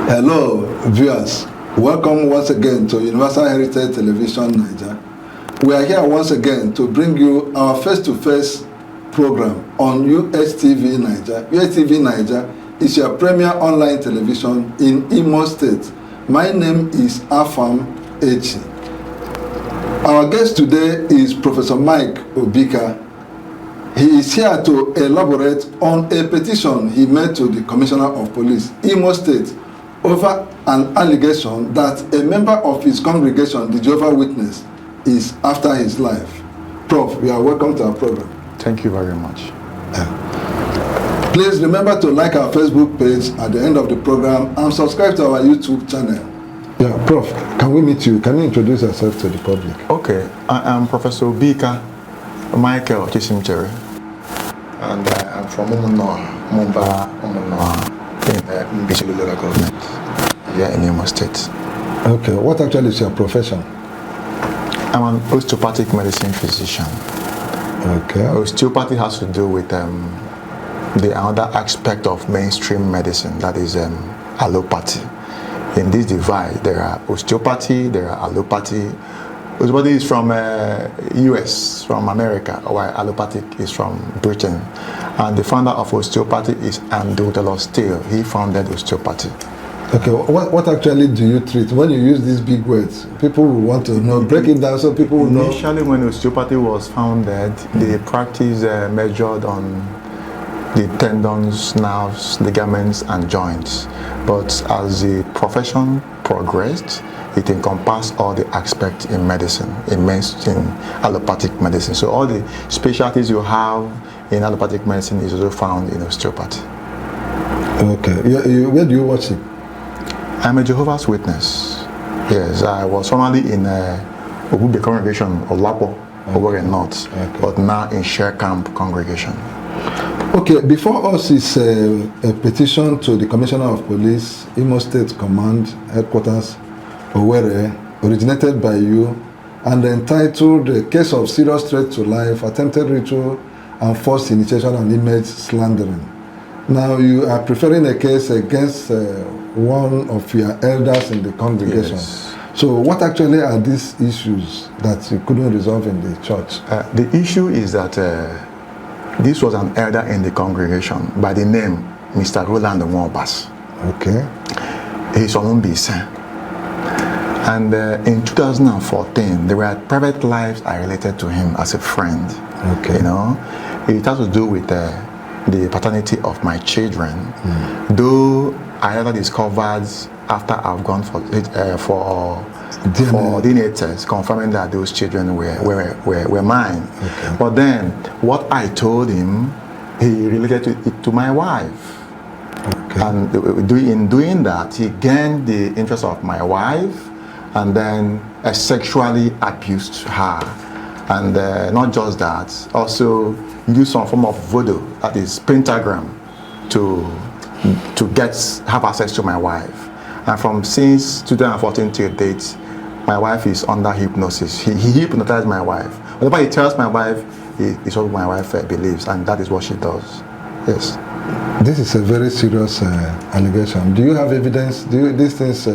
Hello, viewers. Welcome once again to Universal Heritage Television Niger. We are here once again to bring you our face-to-face program on UHTV Niger. UHTV Niger is your premier online television in Imo State. My name is Afam Echi. Our guest today is Professor Mike Obika. He is here to elaborate on a petition he made to the Commissioner of Police, Imo State, over an allegation that a member of his congregation, the Jehovah's Witness, is after his life. Prof, you are welcome to our program. Thank you very much. Please remember to like our Facebook page at the end of the program and subscribe to our YouTube channel. Yeah, Prof, can we meet you? Can you introduce yourself to the public? Okay, I am Professor Obika, Michael Chisimchere, and I'm from Mumba, in Bishop local government here in Imo State. Okay, what actually is your profession? I'm an osteopathic medicine physician. Okay. Osteopathy has to do with the other aspect of mainstream medicine, that is allopathy. In this divide, there are osteopathy, there are allopathy. Osteopathy is from US, from America, while allopathic is from Britain. And the founder of osteopathy is Andrew Taylor Steele. He founded osteopathy. Okay, what actually do you treat? When you use these big words, people will want to know, break it down so people will know. Initially, when osteopathy was founded, the practice measured on the tendons, nerves, ligaments, and joints. But as the profession progressed, it encompassed all the aspects in medicine, in allopathic medicine. So all the specialties you have in allopathic medicine is also found in osteopathy. Okay, where do you worship? I'm a Jehovah's Witness. Yes, I was formerly in Obika congregation of Lapo, over in North, but now in Share Camp congregation. Okay, before us is a petition to the Commissioner of Police, Imo State Command, Headquarters, Owerri, originated by you, and entitled "The Case of Serious Threat to Life, Attempted Ritual, and Forced Initiation and Image Slandering." Now, you are preferring a case against one of your elders in the congregation. Yes. So, what actually are these issues that you couldn't resolve in the church? The issue is that this was an elder in the congregation by the name Mr. Roland Nwobas. Okay. He's from Obika. And in 2014, there were private lives I related to him as a friend. Okay. You know, it has to do with the paternity of my children. Though I later discovered after I've gone for DNA tests, confirming that those children were mine. Okay. But then, what I told him, he related it to my wife. Okay. And in doing that, he gained the interest of my wife, and then sexually abused her. And not just that, also used some form of voodoo, that is pentagram, to have access to my wife. And since 2014 till date, my wife is under hypnosis. He hypnotized my wife. Whatever he tells my wife, is what my wife believes, and that is what she does. Yes. This is a very serious allegation. Do you have evidence? These things?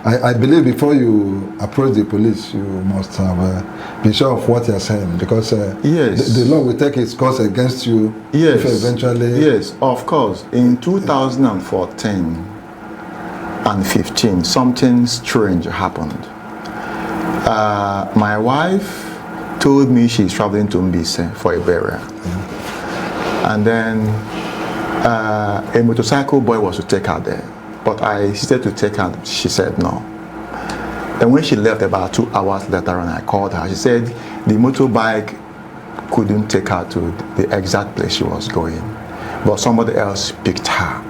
I believe before you approach the police, you must have been sure of what you are saying, because yes, the law will take its course against you. Yes. If eventually. Yes, of course. In 2014 and 15, something strange happened. My wife told me she's traveling to Mbise for a burial. Yeah. And then a motorcycle boy was to take her there, but I insisted to take her. She said no. And when she left about 2 hours later, and I called her, she said the motorbike couldn't take her to the exact place she was going, but somebody else picked her.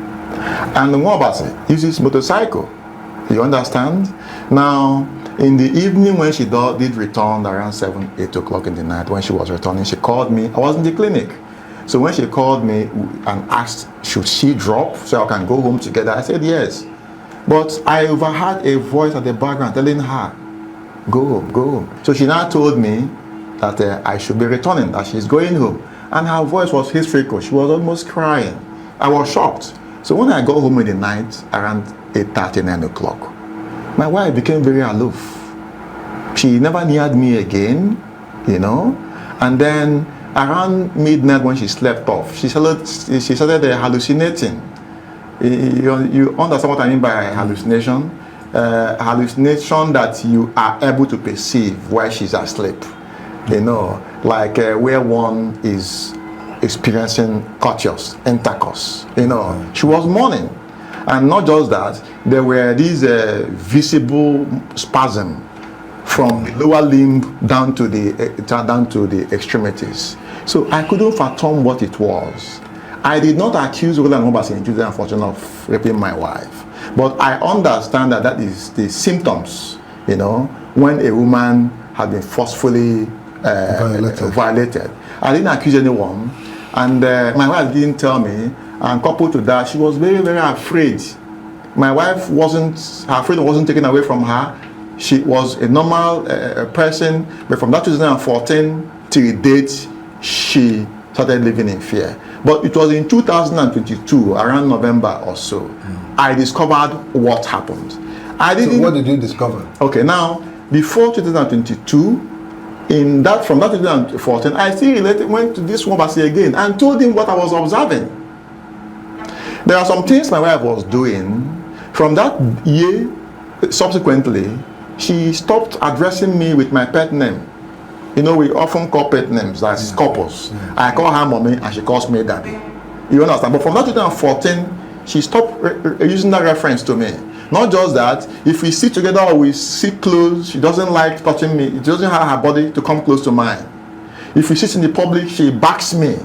And the Nwobas uses motorcycle. You understand? Now, in the evening when she did return around 7, 8 o'clock in the night, when she was returning, she called me. I was in the clinic. So when she called me and asked, should she drop so I can go home together? I said yes. But I overheard a voice at the background telling her, go home, go home. So she now told me that I should be returning, that she's going home. And her voice was hysterical. She was almost crying. I was shocked. So when I got home in the night around 8:30, 9 o'clock, my wife became very aloof. She never neared me again, you know. And then around midnight when she slept off, she started hallucinating. You understand what I mean by hallucination? Hallucination that you are able to perceive while she's asleep. You know, like where one is experiencing coitus, intercourse. You know, she was mourning. And not just that, there were these visible spasms from the lower limb down to the extremities. So I couldn't fathom what it was. I did not accuse Roland Obasa in 2014 of raping my wife, but I understand that is the symptoms, you know, when a woman has been forcefully violated. I didn't accuse anyone, and my wife didn't tell me, and coupled to that, she was very, very afraid. My wife her freedom wasn't taken away from her. She was a normal person, but from that 2014 till date, she started living in fear. But it was in 2022, around November or so, I discovered what happened. So what did you discover? Okay, now, before 2022, from that 2014, I still went to this Obasa again and told him what I was observing. There are some things my wife was doing. From that year, subsequently, she stopped addressing me with my pet name. You know, we often call pet names, that's couples. I call her mommy and she calls me daddy. You understand? But from that 2014, she stopped using that reference to me. Not just that, if we sit together or we sit close, she doesn't like touching me. She doesn't have her body to come close to mine. If we sit in the public, she backs me.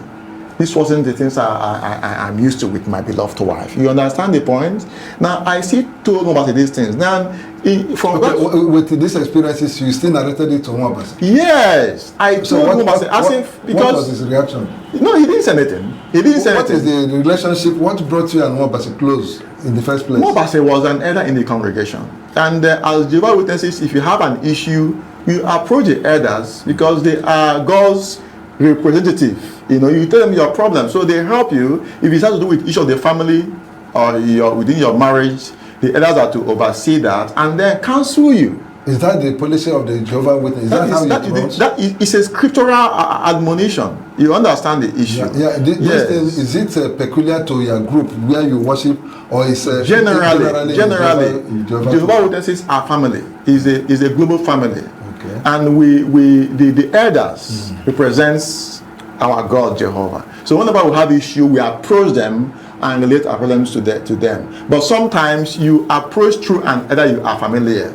This wasn't the things I'm used to with my beloved wife. You understand the point? Now, I still told him about these things. Now, with these experiences, you still narrated it to Obasa? Yes. I told him about it. What was his reaction? No, he didn't say anything. What is the relationship? What brought you and Obasa close in the first place? Obasa was an elder in the congregation. And as Jehovah's Witnesses, if you have an issue, you approach the elders because they are God's representative. You know, you tell them your problem, so they help you. If it has to do with each of the family or within your marriage, the elders are to oversee that and then counsel you. Is that the policy of the Jehovah's Witness? Is that how that is a scriptural admonition. You understand the issue? Yes. Is it peculiar to your group where you worship, or is generally Jehovah's Witnesses are family. Is a global family. Okay. And the elders represents our God Jehovah. So whenever we have issue, we approach them and relate our problems to them. But sometimes you approach through an elder you are familiar,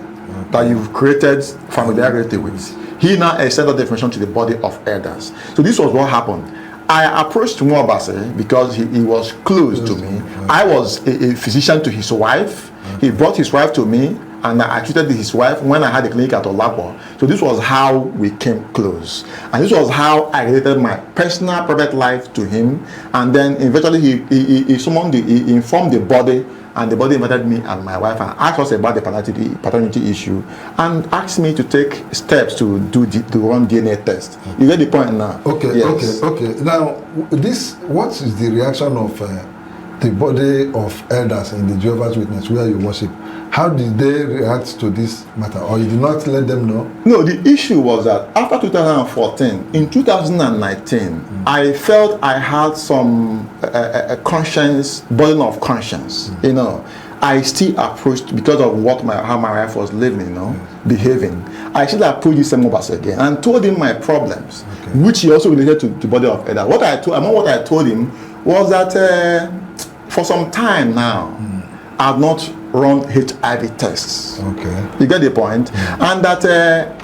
that you've created familiarity with. He now extended the information to the body of elders. So this was what happened. I approached Obasa because he was close to me. I was a physician to his wife. He brought his wife to me, and I treated his wife when I had a clinic at Olapo. So this was how we came close. And this was how I related my personal private life to him. And then eventually he informed the body, and the body invited me and my wife and asked us about the paternity issue and asked me to take steps to run DNA test. You get the point now? Okay, yes. okay. Now, what is the reaction of the body of elders in the Jehovah's Witness where you worship? How did they react to this matter, or you did not let them know? No, the issue was that after 2014, in 2019, I felt I had some burden of conscience. You know, I still approached, because of how my wife was living, you know, behaving. I still approached this Obasa again and told him my problems, which he also related to the body of elders. What I told him was that for some time now, I've not run HIV tests. Okay. You get the point? And that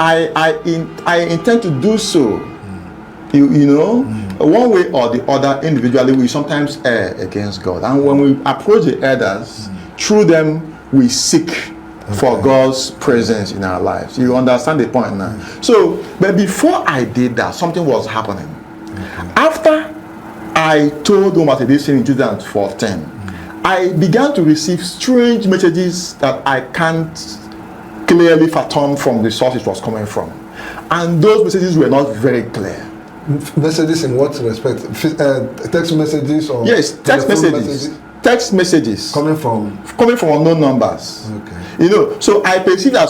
I intend to do so. You know, one way or the other, individually, we sometimes err against God. And when we approach the elders, through them, we seek for God's presence in our lives. You understand the point now? So, but before I did that, something was happening. After I told him about this thing in 2014, I began to receive strange messages that I can't clearly fathom from the source it was coming from. And those messages were not very clear. Messages in what respect? Text messages or yes, text messages. text messages coming from unknown numbers. Okay. You know, so I perceive that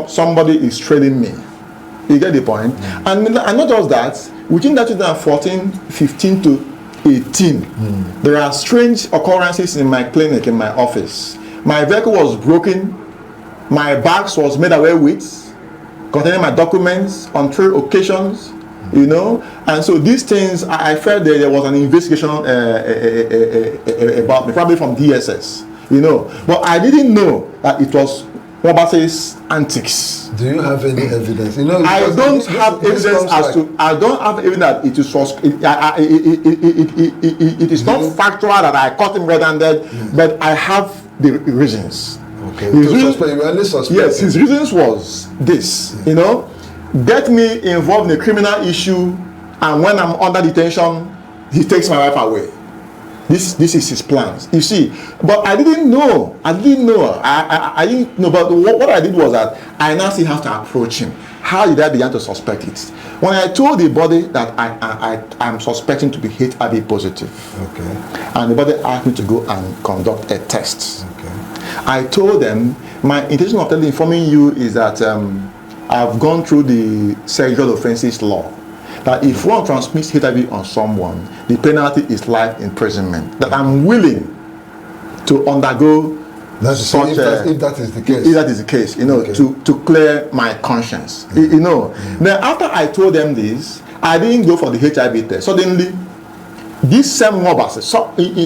somebody is trailing me. You get the point? And not just that, within that 2014, 15 to 18, there are strange occurrences in my clinic, in my office. My vehicle was broken, my bags was made away with, containing my documents on 3 occasions, you know. And so these things, I felt that there was an investigation about me, probably from DSS, you know. But I didn't know that it was Mobase's antics. Do you have any evidence? You know, I don't have evidence as to. I don't have evidence that it is. It is not factual that I caught him red-handed, but I have the reasons. Okay. Yes, his reasons was this. You know, get me involved in a criminal issue, and when I'm under detention, he takes my wife away. This is his plans. You see, but I didn't know. I didn't know. But what I did was that I now still have to approach him. How did I begin to suspect it? When I told the body that I'm suspecting to be HIV positive, okay, and the body asked me to go and conduct a test, okay, I told them my intention of informing you is that I've gone through the sexual offences law. That if one transmits HIV on someone, the penalty is life imprisonment. That I'm willing to undergo such if that is the case. If that is the case, you know, okay, to clear my conscience. You know. Then after I told them this, I didn't go for the HIV test. Suddenly, this same Mobas,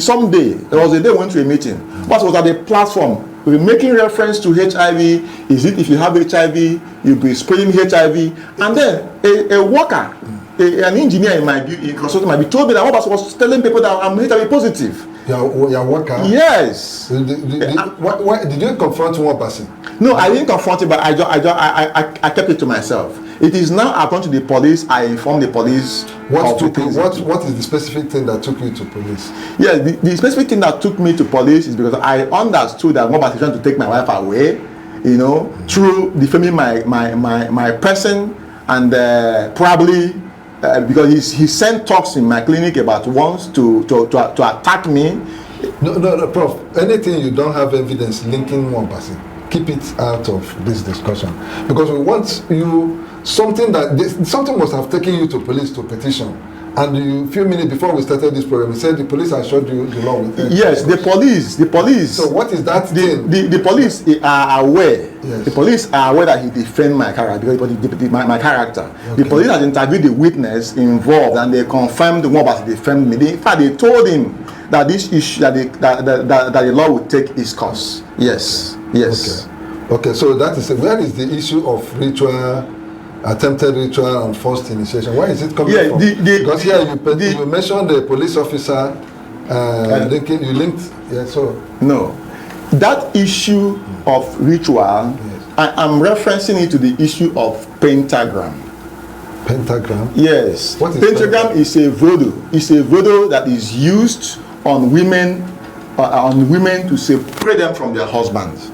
someday, there was a day we went to a meeting, but was at the platform. We were making reference to HIV. Is it if you have HIV, you'll be spreading HIV? And then a worker, an engineer in my consulting might be told me that Mobas was telling people that I'm HIV positive. Your worker? Yes. Did you confront one person? No, I didn't confront it, but I kept it to myself. It is now I've gone to the police. I informed the police. What is the specific thing that took you to police? Yeah, the specific thing that took me to police is because I understood that Mobas is trying to take my wife away, you know, through defaming my person, and probably because he sent talks in my clinic about once to attack me. No, Prof. Anything you don't have evidence linking one person, keep it out of this discussion, because we want you something must have taken you to police to petition, and a few minutes before we started this program, you said the police assured you the law with yes, the police. So what is that thing? The police are aware. Yes. The police are aware that he defended my character, because my character. Okay. The police has interviewed the witness involved, and they confirmed the one that defended me. In fact, they told him that this issue that the law would take its course. Yes. Yes. Okay. So that is where is the issue of attempted ritual and forced initiation? Where is it coming from? Because here you mentioned the police officer you linked. Yeah. So no, that issue of ritual. Yes. I'm referencing it to the issue of pentagram. Pentagram? Yes. What is pentagram? Is a voodoo. It's a voodoo that is used on women to separate them from their husbands.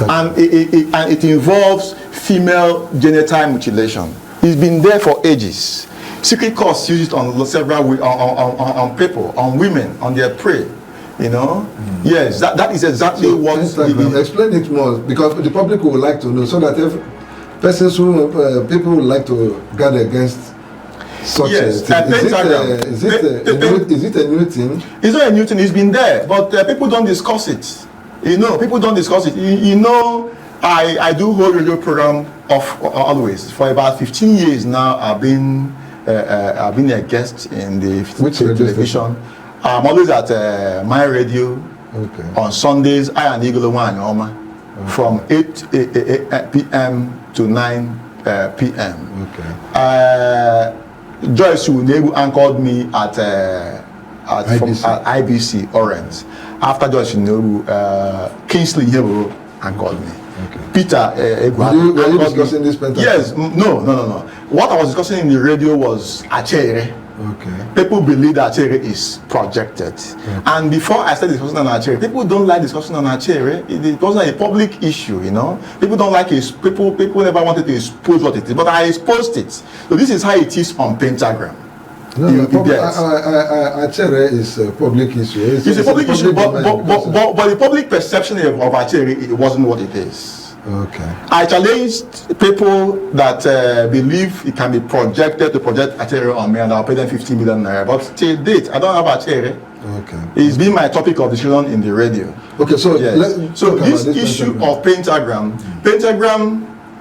And it involves female genital mutilation. It's been there for ages. Secret courts use it on several on people, on women, on their prey. You know, yes, that is exactly so what. Explain it more, because the public would like to know, so that if people would like to guard against such yes, a thing. Is it a new thing? It's not a new thing. It's been there, but people don't discuss it. You know, people don't discuss it. You know, I do whole radio program of always for about 15 years now. I've been a guest in the television. I'm always at my radio on Sundays. I and Eagle One from 8 p.m. to 9 p.m. Joyce Unebu anchored me at IBC Orange. After Joyce Unebu, Kingsley Yebo anchored me. Peter were you discussing this pentagram? Yes, no. What I was discussing in the radio was Achere. People believe that Achere is projected. And before I started discussing on Achere, people don't like discussing on Achere. It wasn't a public issue, you know. People don't like it. People never wanted to expose what it is. But I exposed it. So this is how it is on pentagram. No, Achere is a public issue. It's a public issue, but the public perception of Achere, it wasn't what it is. Okay. I challenged people that believe it can be projected to project Achere on me, and I'll pay them 50 million naira. But till date, I don't have Achere. Okay. It's been my topic of discussion in the radio. Okay, so yes. So this issue of pentagram,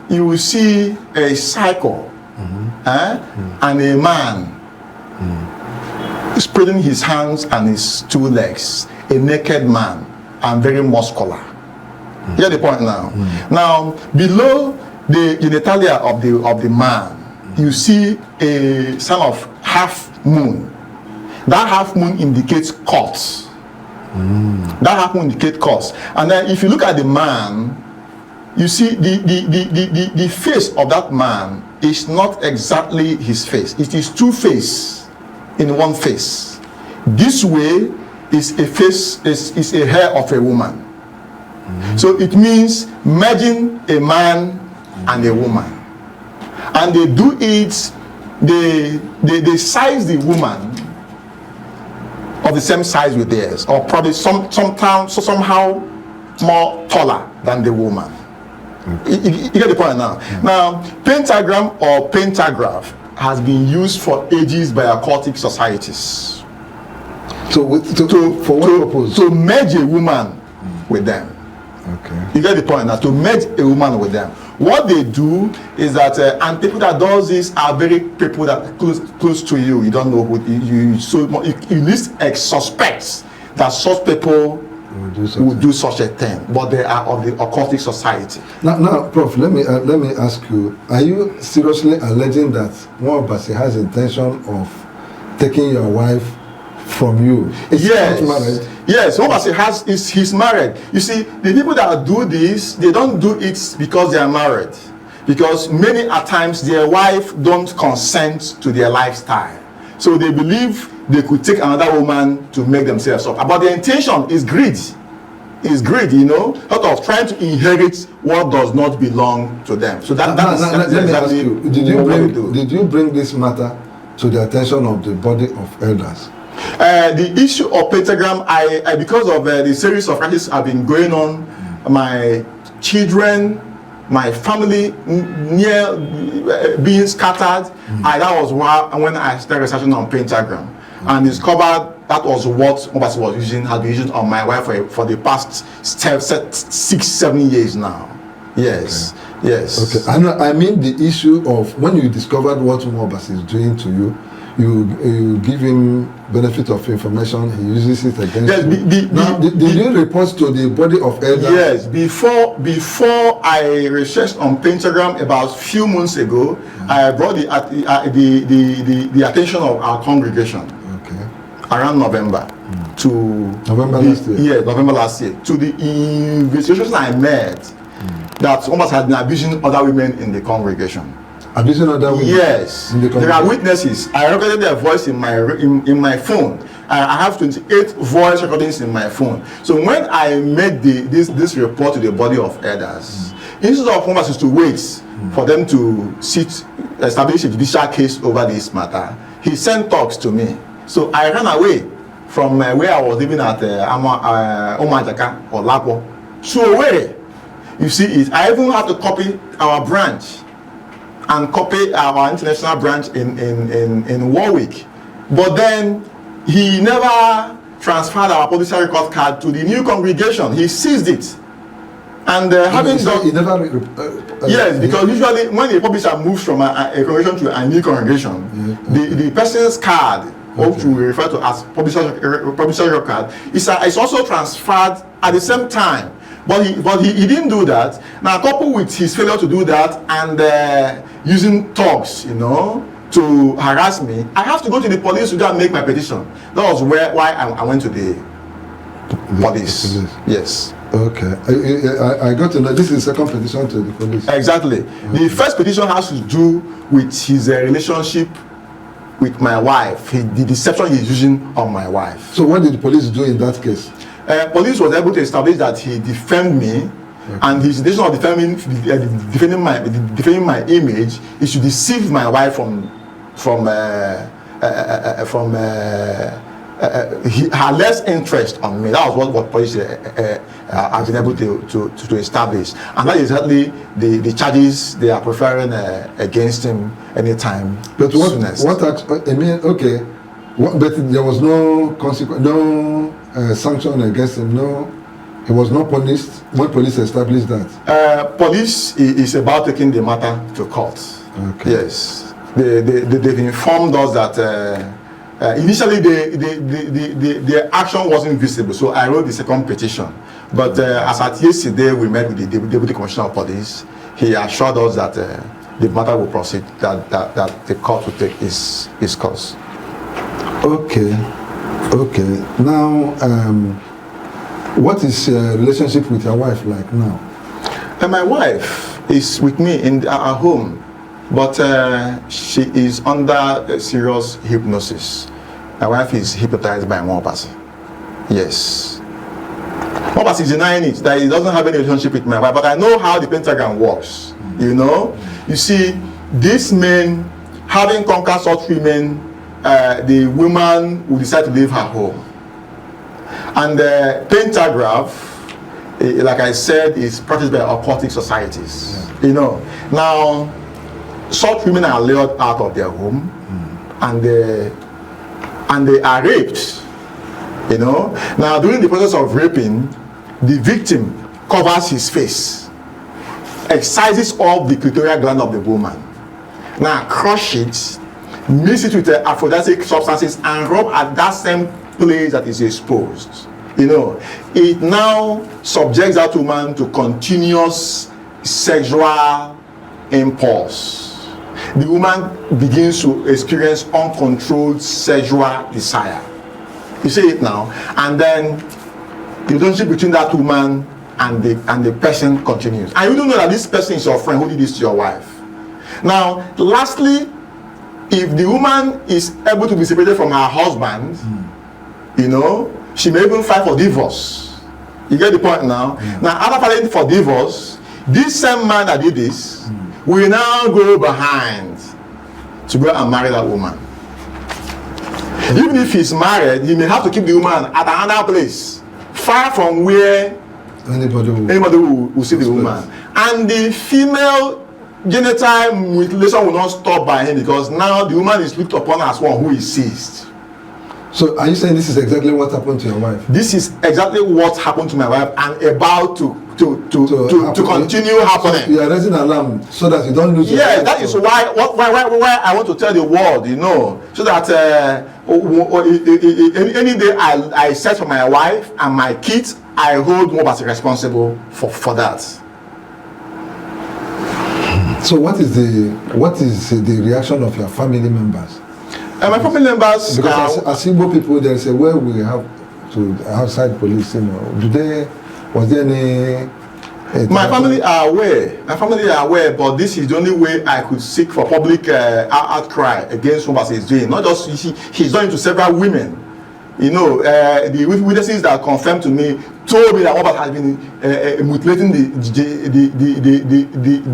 you will see a cycle, and a man spreading his hands and his two legs, a naked man, and very muscular. You get the point now? Now, below the genitalia of the man, you see a sort of half moon. That half moon indicates cuts. That half moon indicates cuts. And then if you look at the man, you see the face of that man is not exactly his face. It is two faces in one face. This way is a face, is a hair of a woman. So it means merging a man and a woman. And they do it, they size the woman of the same size with theirs, or probably somehow more taller than the woman. You get the point now? Now, pentagram or pentagraph has been used for ages by occultic societies. So, for what purpose? To merge a woman with them. Okay. You get the point now? To merge a woman with them. What they do is that, and people that does this are very people that close to you. You don't know who you least suspect that such people will do such a thing, but they are of the occultic society. Now, Prof, let me ask you: are you seriously alleging that Mwabasi has intention of taking your wife from you? Is yes. He not married? Yes, Mwabasi he's married. You see, the people that do this, they don't do it because they are married, because many at times their wife don't consent to their lifestyle, so they believe they could take another woman to make themselves up. But their intention is greed. Is greed, you know, sort of trying to inherit what does not belong to them. So let me ask you: did you bring this matter to the attention of the body of elders? The issue of pentagram, I because of the series of practices have been going on, my children, my family near being scattered, that was when I started researching on pentagram and discovered that was what Mwabasi was using, had been using on my wife for the past 6-7 years now. Yes. Okay. Yes. Okay. I mean the issue of when you discovered what Mwabasi is doing to you, you give him benefit of information, he uses it against you. Did you report to the body of elders? Yes, before I researched on pentagram about few months ago, I brought the attention of our congregation around November to last year. Yeah, November last year, to the investigations I made that almost had been abusing other women in the congregation. Abusing other women? Yes. There are witnesses. I recorded their voice in my phone. I have 28 voice recordings in my phone. So when I made this report to the body of elders, instead of Mwabasi to wait for them to establish a judicial case over this matter, he sent talks to me. So I ran away from where I was living at Omajaka or Lapo. So where you see it, I even have to copy our branch and copy our international branch in Warwick. But then he never transferred our publisher record card to the new congregation. He seized it. And having done, he never yes, because usually when a publisher moves from a congregation to a new congregation, the person's card, which we refer to as publisher record card, is also transferred at the same time. But he didn't do that. Now, coupled with his failure to do that and using talks, to harass me, I have to go to the police to go and make my petition. That was why I went to the police. Yes. Okay. I got to know this is the second petition to the police. Exactly. Okay. The first petition has to do with his relationship with my wife, the deception he's using on my wife. So what did the police do in that case? Police was able to establish that he defamed me, and his intention of defending my image is to deceive my wife from her less interest on me. That was what police have been able to establish, and that is exactly the charges they are preferring against him anytime. But I mean, okay, but there was no consequence, no sanction against him. No, he was not punished when police established that. Police is about taking the matter to court. Okay. Yes, they've informed us that. Initially, the action wasn't visible, so I wrote the second petition. But as at yesterday, we met with the Deputy Commissioner of Police. He assured us that the matter will proceed, that the court will take its course. Okay. Now, what is your relationship with your wife like now? My wife is with me in our home, but she is under serious hypnosis. My wife is hypnotized by one person. Yes. One person is denying it, that he doesn't have any relationship with my wife, but I know how the pentagram works. You know? You see, these men, having conquered such women, the woman will decide to leave her home. And the pentagram, like I said, is practiced by occultic societies. Yeah. You know? Now, such women are lured out of their home, and they are raped. You know. Now, during the process of raping, the victim covers his face, excises all the clitoral gland of the woman. Now, crush it, mix it with the aphrodisiac substances, and rub at that same place that is exposed. You know, it now subjects that woman to continuous sexual impulse. The woman begins to experience uncontrolled sexual desire. You see it now, and then the relationship between that woman and the person continues. And you don't know that this person is your friend who did this to your wife. Now, lastly, if the woman is able to be separated from her husband, you know, she may even file for divorce. You get the point now? Now, after filing for divorce, this same man that did this will now go behind to go and marry that woman. Even if he's married, he may have to keep the woman at another place, far from where anybody will see the woman. And the female genital mutilation will not stop by him, because now the woman is looked upon as one who is seized. So are you saying this is exactly what happened to your wife? This is exactly what happened to my wife, and about to continue happening. So you are raising alarm so that you don't lose your wife. That is why I want to tell the world, you know, so that any day I search for my wife and my kids, I hold Mobasi responsible for that. So what is the reaction of your family members? My family members, because as Igbo people, there is a way we have to outside police. You know, was there any? My family are aware, but this is the only way I could seek for public outcry against what he's doing. Not just he's done it to several women. You know, the witnesses that confirmed to me told me that Obika has been mutilating the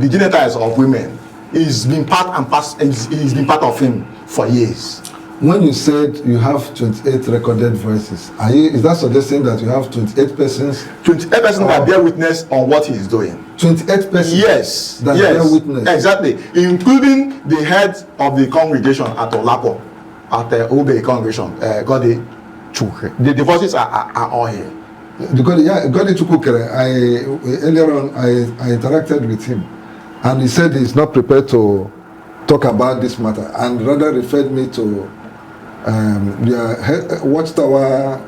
genitals of women. It's been part of him for years. When you said you have 28 recorded voices, is that suggesting that you have 28 persons? 28 persons that bear witness on what he is doing. 28 persons? Yes. That bear witness? Exactly. Including the head of the congregation at Olapo, at the Obika congregation, Gode Chukre. The voices are all here. Gode Chukre, earlier on, I interacted with him, and he said he's not prepared to talk about this matter, and rather referred me to the Watchtower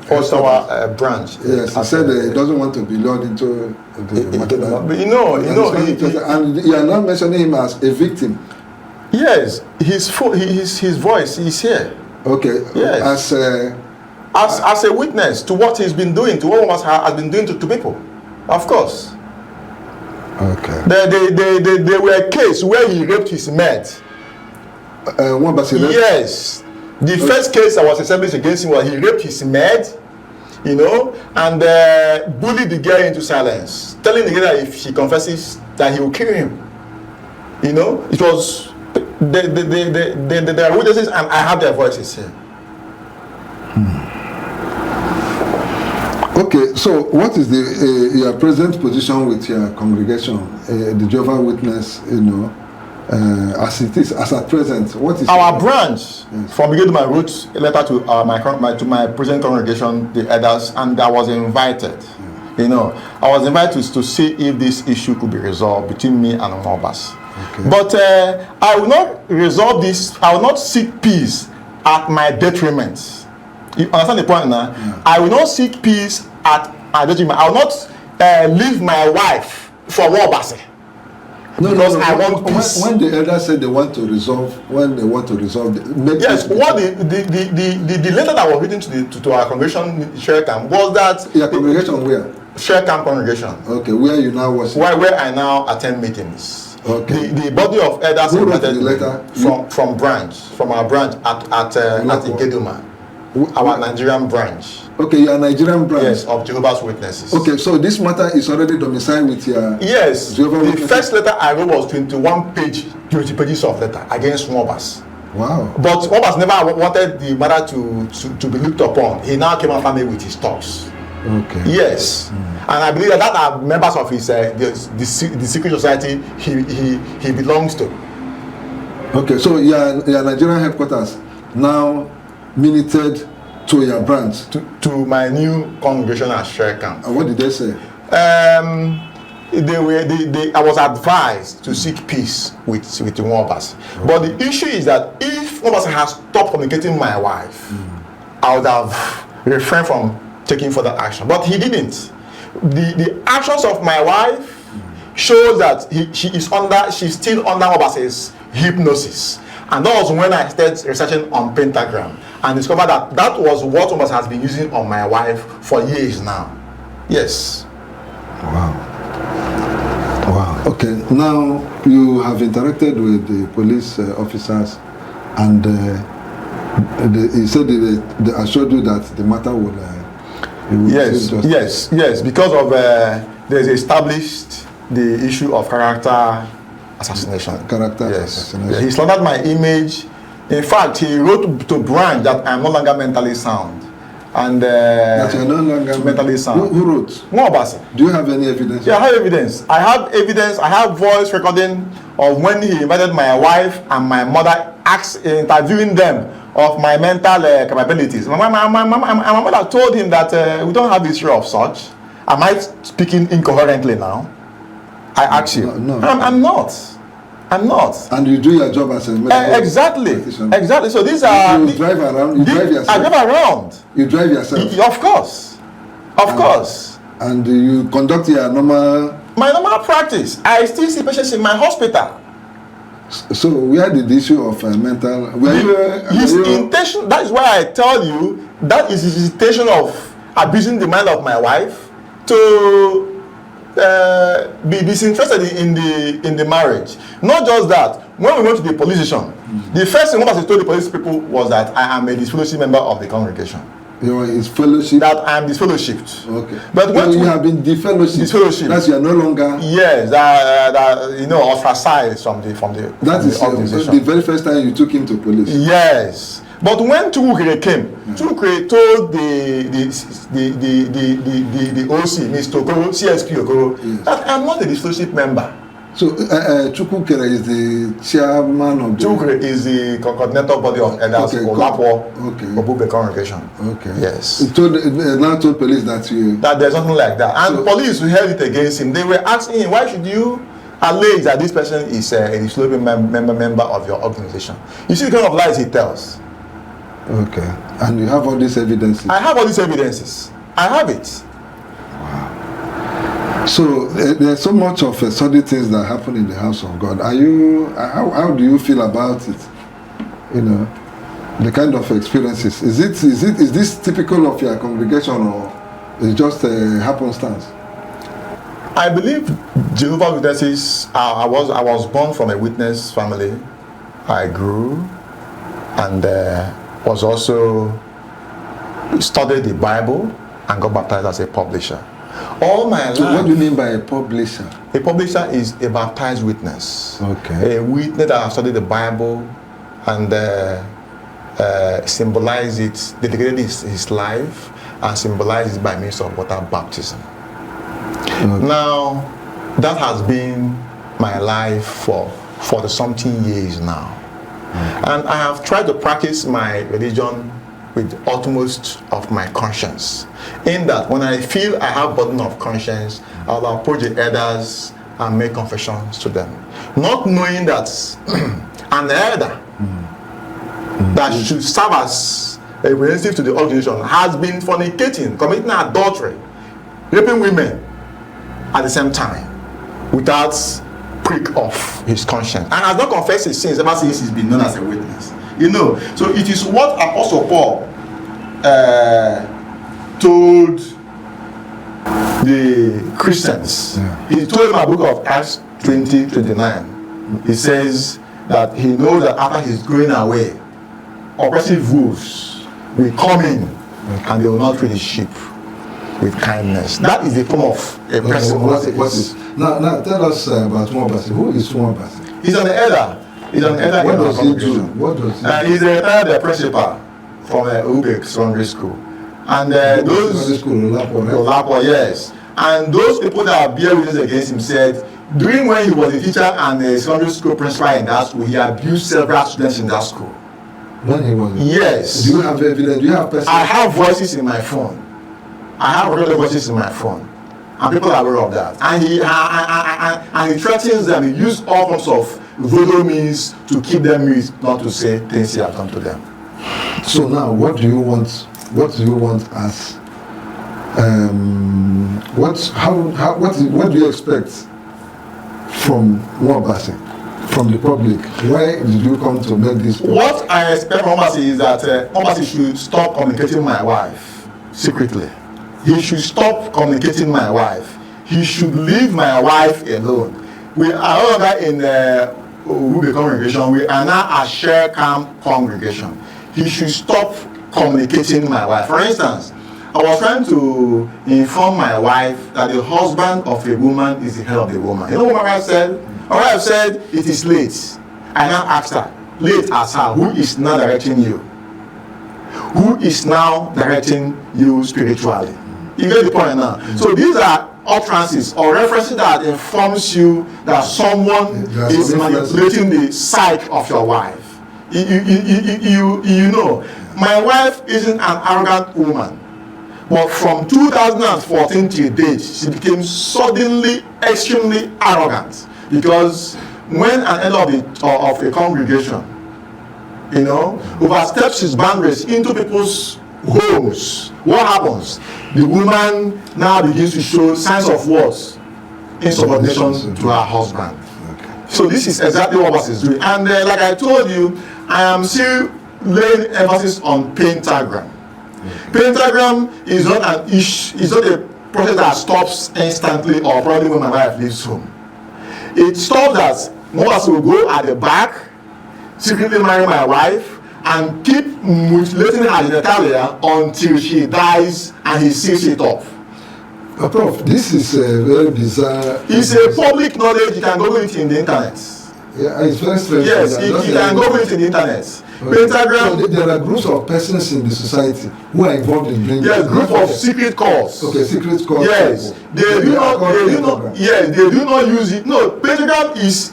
branch. Yes, he said he doesn't want to be lured into the matter. But you know, and you are not mentioning him as a victim. Yes, his voice is here. Okay. Yes. As a witness to what he's been doing, to what Obika has been doing to people, of course. Okay. There were a case where he raped his maid. Yes. The first case that was established against him was he raped his maid, you know, and bullied the girl into silence, telling the girl that if she confesses that he will kill him. You know, it was There are witnesses, and I have their voices here. Okay, so what is the your present position with your congregation, the Jehovah's Witness, as it is, as at present? What is our branch? Yes. From beginning, I wrote a letter to my present congregation, the elders, and I was invited. Yeah. I was invited to see if this issue could be resolved between me and Mobas. Okay. But I will not resolve this. I will not seek peace at my detriment. You understand the point now? Yeah. I will not seek peace at my detriment. I will not leave my wife for Mobas. No. I want peace. When the elders said they want to resolve, yes. What the letter that was written to our congregation share camp was that your congregation where? Share camp congregation. Okay, where you now was? Where I now attend meetings. Okay. The body of elders who wrote the letter? From our branch at Igeduma, our Nigerian branch. Okay, your Nigerian branch. Yes, of Jehovah's Witnesses. Okay, so this matter is already domiciled with your. Yes. Jehovah's the Witnesses? First letter I wrote was 21 pages of letter against Mobas. Wow. But Mobas never wanted the matter to be looked upon. He now came after me with his talks. Okay. Yes. And I believe that are members of his the secret society he belongs to. Okay, so your Nigerian headquarters now minuted to your branch, to my new congregation at Share Camp. And what did they say? I was advised to seek peace with the Mobas. Okay. But the issue is that if Mobas has stopped communicating with my wife, I would have refrained from taking further action. But he didn't. The actions of my wife shows that she's still under Mobas's hypnosis. And that was when I started researching on pentagram and discovered that was what Mobas has been using on my wife for years now. Yes. Wow. Okay, now you have interacted with the police officers, and he said they assured you that the matter will. Yes, because of there's established the issue of character assassination. Assassination. Yeah, he slandered my image. In fact, he wrote to branch that I'm no longer mentally sound. And that you're no longer mentally sound. Who wrote? Mobas. Do you have any evidence? Yeah, I have evidence. I have voice recording of when he invited my wife and my mother, interviewing them of my mental capabilities. My mother told him that we don't have history of such. Am I speaking incoherently now? I ask you. No. I'm not. And you do your job as a medical Exactly. So these are. You drive around. You drive yourself. I drive around. You drive yourself. Of course. And you conduct your my normal practice. I still see patients in my hospital. So where did the issue of mental? His intention. That is why I tell you that is his intention of abusing the mind of my wife to be disinterested in the marriage. Not just that. When we went to the police station, the first thing I told the police people was that I am a disfellowship member of the congregation. You are his fellowship. That I am disfellowshipped. Okay. But when you have been disfellowship. That's you are no longer. Yes, ostracized from the organization. The very first time you took him to police. Yes. But when Chukukere came, Chukukere told the OC, Mr. Okoro, CSP Okoro, that I'm not a disfellowship member. So Chukukere is the chairman of the... Chukukere is the coordinator body of elders for Lapo, Obika congregation. Okay. Yes. He now told police that there's nothing like that. And police who held it against him, they were asking him, why should you allege that this person is a disfellowship member of your organization? You see the kind of lies he tells. Okay. And you have all these evidences? I have all these evidences. I have it. Wow. So there's so much of sordid things that happen in the house of God. How do you feel about it? The kind of experiences. Is this typical of your congregation, or is it just a happenstance? I believe Jehovah's Witnesses. I was born from a witness family. I grew and was also studied the Bible and got baptized as a publisher. All my So life. what do you mean by a publisher? A publisher is a baptized witness. Okay. A witness that has studied the Bible and symbolized it, dedicated his life, and symbolized it by means of water baptism. Okay. Now, that has been my life for 40-something years now. And I have tried to practice my religion with utmost of my conscience. In that, when I feel I have burden of conscience, I'll approach the elders and make confessions to them. Not knowing that an elder that should serve as a representative to the organization has been fornicating, committing adultery, raping women at the same time without prick of his conscience, and has not confessed his sins ever since he's been known as a witness. You know, so it is what Apostle Paul told the Christians. He told them in the book of Acts 20:29. He says that he knows that after he's going away, oppressive wolves will come in and they will not treat the sheep with kindness. That is the form of a person. Now tell us about Mwabasi. Who is Mwabasi? He's an elder. He's an elder. What does he do? What does he do? He's a retired principal from Obika secondary school. And those Olapo, yes. And those people that bear witness against him said, during when he was a teacher and a secondary school principal in that school, he abused several students in that school. When he was? Yes. Do you have evidence? Do you have person? I have voices in my phone. I have regular voices in my phone, and people are aware of that. And he threatens them. He uses all forms of voodoo means to keep them mute, not to say things he has done to them. So now, what do you want? What do you want as? What do you expect from Mwabasi, from the public? Why did you come to make this point? What I expect from Mwabasi is that Mwabasi should stop communicating with my wife secretly. He should stop communicating with my wife. He should leave my wife alone. We are no longer in Ube congregation. We are now a share camp congregation. He should stop communicating with my wife. For instance, I was trying to inform my wife that the husband of a woman is the head of the woman. You know what my wife said? My wife said, it is late. I now asked her, late as how? Who is now directing you? Who is now directing you spiritually? You get the point now. So these are utterances or references that informs you that someone is manipulating the psyche of your wife. You know, my wife isn't an arrogant woman, but from 2014 till date, she became suddenly extremely arrogant because when an elder of a congregation, you know, oversteps his boundaries into people's homes, what happens? The woman now begins to show signs of what? Insubordination to her husband. Okay. So this is exactly what Mwabasi is doing. And like I told you, I am still laying emphasis on pentagram. Okay. Pentagram is not an issue, it's not a process that stops instantly or probably when my wife leaves home. It stops that Mwabasi will go at the back, secretly marry my wife, and keep mutilating her genitalia until she dies and he seals it off. Prof, this is a very bizarre. It's a public knowledge. You can Google it in the internet. Yeah, it's very strange. Yes, you can Google it in the internet. Pentagram. So there are groups of persons in the society who are involved in bringing. Yes, group of secret calls. Okay, secret calls. Yes, they do not use it. No, pentagram is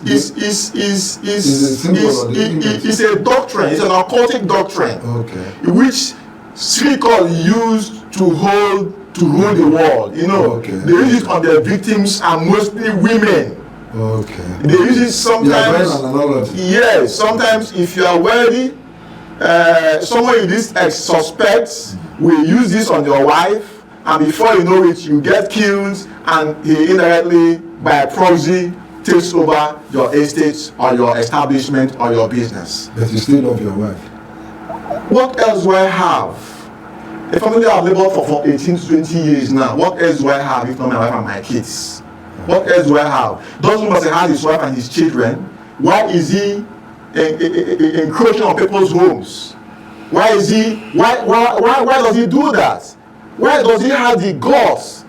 a doctrine. It's an occultic doctrine. Okay. Which secret calls used to rule the world. You know, okay. They use it on their victims and mostly women. Okay. They use it sometimes. Yes, sometimes if you are wealthy, someone you suspects will use this on your wife, and before you know it, you get killed, and he indirectly, by proxy, takes over your estate or your establishment or your business. But you still love your wife. What else do I have? A family I've labored for 18 to 20 years now. What else do I have if not my wife and my kids? What else do I have? Does Mwabasi have his wife and his children? Why is he encroaching on people's homes? Why does he do that? Why does he have the guts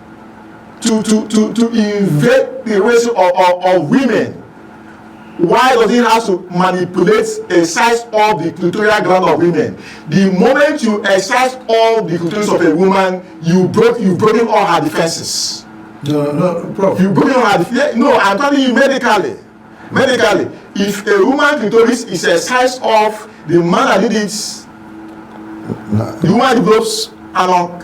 to invade the race of women? Why does he have to manipulate a size of the clitoral gland of women? The moment you excise all the clitoris of a woman, you've broken all her defenses. No, Prof. You've broken all her defenses. No, I'm telling you medically. Medically, if a woman clitoris is excised off, the man that did it, the woman develops an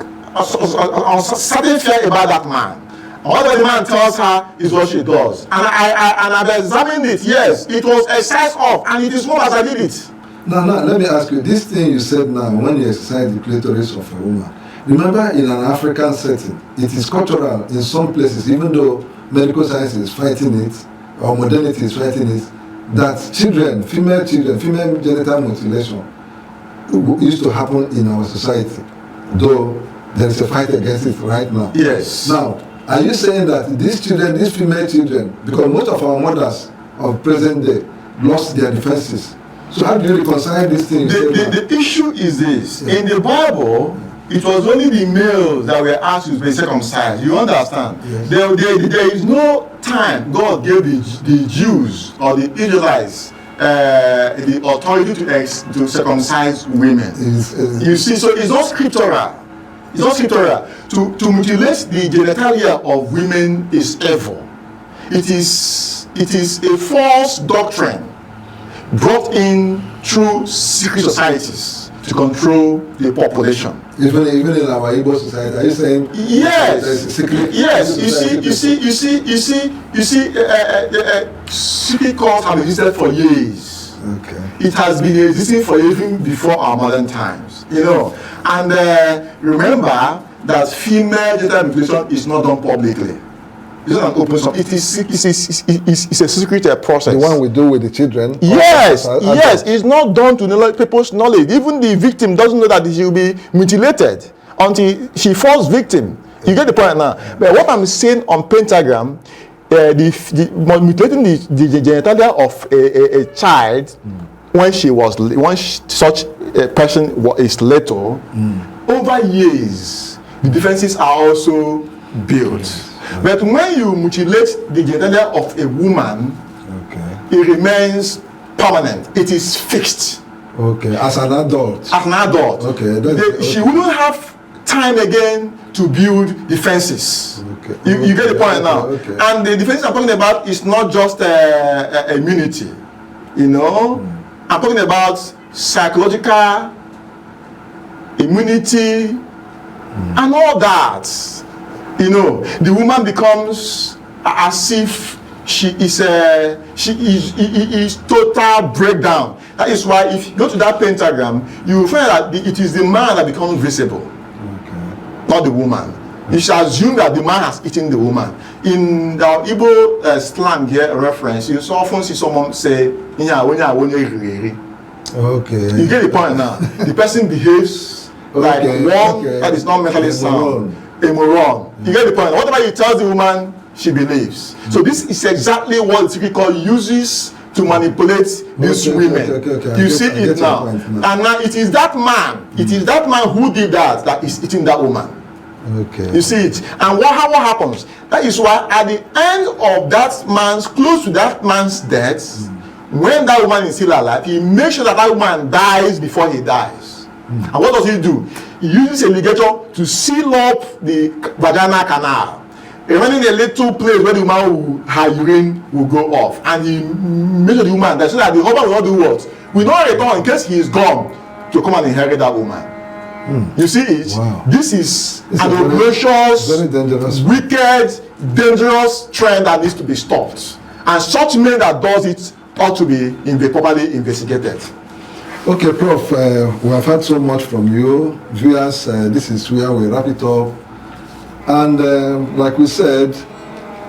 certain fear about that man. What the man tells her is what she does. And I've examined it. Yes, it was excised off, and it is not as I did it. No, let me ask you. This thing you said now, when you exercise the clitoris of a woman, remember in an African setting, it is cultural in some places, even though medical science is fighting it, or modernity is fighting it, that female genital mutilation used to happen in our society, though there is a fight against it right now. Yes. Now, are you saying that these female children, because most of our mothers of present day lost their defenses, so how do you reconcile these things? The issue is this. Yeah. In the Bible, it was only the males that were asked to be circumcised. You understand? Yes. There is no time God gave the Jews or the Israelites the authority to circumcise women. You see, so it's not scriptural. It's not scriptural. To mutilate the genitalia of women is evil. It is a false doctrine brought in through secret societies to control the population. Even in our Igbo society, are you saying? Yes. Yes. You see. Secret cults have existed for years. Okay. It has been existing for even before our modern times. You know, and remember that female genital mutilation is not done publicly. It's not an open source. It's a secret process. The one we do with the children. Yes, it's not done to people's knowledge. Even the victim doesn't know that she will be mutilated until she falls victim. You get the point now. But what I'm saying on pentagram, mutilating the genitalia of a child when such a person is little, over years, the defenses are also built. But when you mutilate the genitalia of a woman, it remains permanent. It is fixed. Okay, as an adult. Okay, she wouldn't have time again to build defenses. Okay. You get the point now. Okay. And the defenses I'm talking about is not just immunity. You know, I'm talking about psychological immunity and all that. You know, the woman becomes as if she is total breakdown. That is why if you go to that pentagram, you will find that it is the man that becomes visible, not the woman. You shall assume that the man has eaten the woman. In the Igbo slang here reference, you so often see someone say, okay. You get the point now. The person behaves like one that is not mentally sound. A moron. You get the point. Whatever you tell the woman, she believes. So this is exactly what the secret cult uses to manipulate these women. You see it now. And now it is that man, who did that is eating that woman. Okay. You see it. And what happens? That is why at the end of close to that man's death, when that woman is still alive, he makes sure that woman dies before he dies. And what does he do? He uses a ligature to seal up the vaginal canal, remaining a little place where the woman her urine will go off, and he makes sure the woman dies so that the husband will not do what? Will not return in case he is gone to come and inherit that woman. You see it? Wow. This is an obnoxious, very dangerous, wicked, dangerous trend that needs to be stopped. And such men that does it ought to be properly investigated. Okay, Prof, we have heard so much from you. Viewers, this is where we wrap it up. And like we said,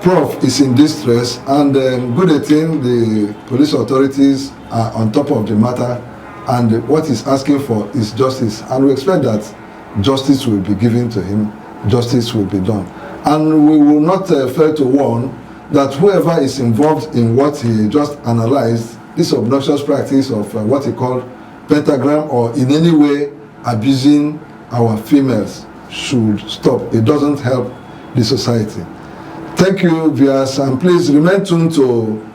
Prof is in distress, and good thing the police authorities are on top of the matter, and what he's asking for is justice. And we expect that justice will be given to him, justice will be done. And we will not fail to warn that whoever is involved in what he just analyzed, this obnoxious practice of what he called pentagram, or in any way abusing our females, should stop. It doesn't help the society. Thank you, viewers, and please remain tuned to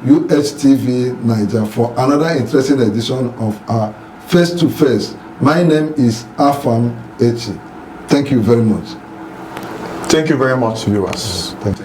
UHTV Niger for another interesting edition of our Face to Face. My name is Afam Echi. Thank you very much. Thank you very much, viewers. Thank you.